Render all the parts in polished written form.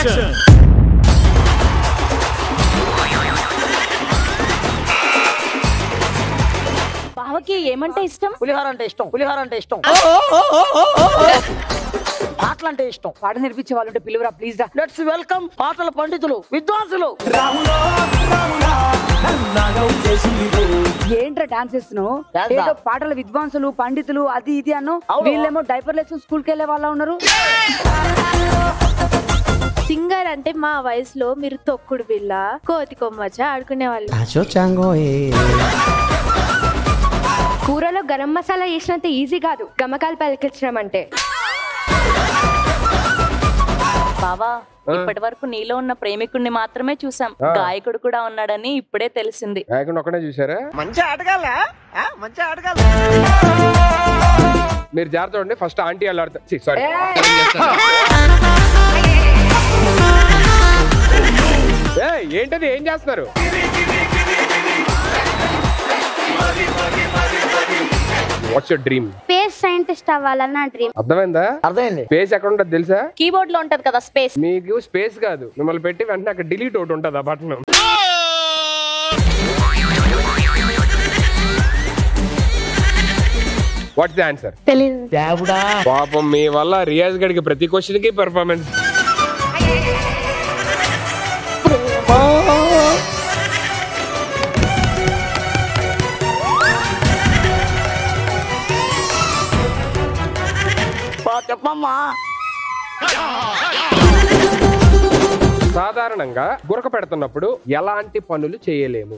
Action. బావకి ఏమంటే ఇష్టం? పులిహోర అంటే ఇష్టం. పులిహోర అంటే ఇష్టం. పాటలు అంటే ఇష్టం. పాట నేర్పించే వాళ్ళు ఉంటే పిలువురా ప్లీజ్ రా. లెట్స్ వెల్కమ్ పాటల పండితులు, విద్వాంసులు. ఏంట్రా డాన్స్ చేస్తున్నావు? Dance ఆ? ఏదో పాటల విద్వాంసులు పండితులు అది ఇది అను. అవును. వీళ్ళేమో డైపర్ లేసి స్కూల్ కి వెళ్ళే వాళ్ళ ఉన్నారు. సింగర్ అంటే మా వయసులో మీరు తొక్కుడు బిళ్ళ కోతి కొమ్మచ్చ ఆడుకునే వాళ్ళు. కూరలో గరం మసాలా వేసినంత ఈజీ కాదు గమకాలు పలికించడం అంటే. బావా ఇప్పటి వరకు నీలో ఉన్న ప్రేమికుడిని మాత్రమే చూసాం, గాయకుడు కూడా ఉన్నాడని ఇప్పుడే తెలిసింది. గాయకుడు ఒక్కడే చూసారా? మంచి ఆటగాళ్ళ, మంచి ఆటగాళ్ళ. మీరు జాగ్రత్త చూడండి. ఫస్ట్ ఆంటీ వాళ్ళు ఆడతారు. సారీ, ఏంటది? ఏం చేస్తున్నారు? What's your dream? Space scientist అవ్వాలని నా డ్రీమ్. అర్థమైందా? అర్థమైంది. స్పేస్ ఎక్కడ ఉంటుంది తెలుసా? కీబోర్డ్ లో ఉంటది కదా స్పేస్. మీకు స్పేస్ కాదు, మిమ్మల్ని పెట్టి వెంటనే అక్కడ డిలీట్ ఒకటి ఉంటుంది ఆ బటన్. What's the answer? తెలీదు. పాపం మీ వల్ల రియాజ్ గడికి ప్రతి క్వశ్చన్ కి పెర్ఫార్మెన్స్. చెప్పమ్మా. సాధారణంగా గురక పెడుతున్నప్పుడు ఎలాంటి పనులు చేయలేము?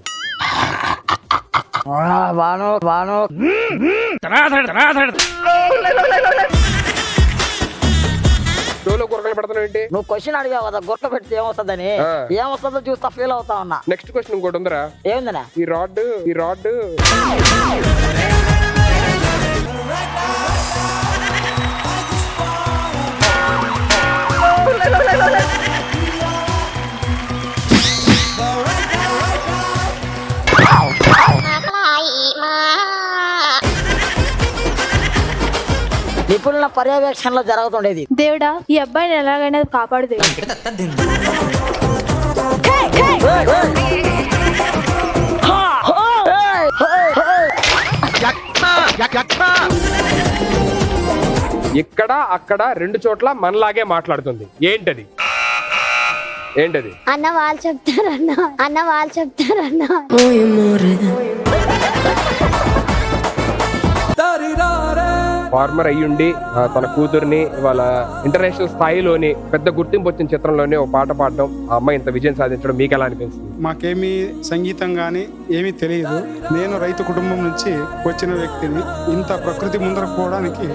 బాను బాను షోలో గురకలు పెడుతున్నావు ఏంటి? నువ్వు క్వశ్చన్ అడిగావు కదా గుర్క పెడితే ఏమొస్తుందని. ఏమొస్తుందో చూస్తా ఫీల్ అవుతా ఉన్నా. నెక్స్ట్ క్వశ్చన్ ఇంకోటి ఉందరా? ఏముందనా? ఈ రాడ్ నిపుణుల పర్యవేక్షణలో జరుగుతుండేది. దేవుడా ఈ అబ్బాయిని ఎలాగైనా కాపాడు దేవుడు. ఇక్కడ అక్కడ రెండు చోట్ల మనలాగే మాట్లాడుతుంది. ఏంటది? అన్న వాళ్ళు చెప్తారన్న. ఫార్మర్ అయ్యుండి తన కూతుర్ని వాళ్ళ ఇంటర్నేషనల్ స్థాయిలోని పెద్ద గుర్తింపు వచ్చిన చిత్రంలోనే ఒక పాట పాడడం, ఆ అమ్మాయి ఇంత విజయం సాధించడం మీకు ఎలా అనిపిస్తుంది? మాకేమీ సంగీతం గానీ ఏమీ తెలియదు. నేను రైతు కుటుంబం నుంచి వచ్చిన వ్యక్తిని. ఇంత ప్రకృతి ముందర పోవడానికి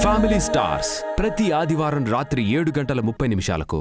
ఫ్యామిలీ స్టార్స్ ప్రతి ఆదివారం రాత్రి 7:30 నిమిషాలకు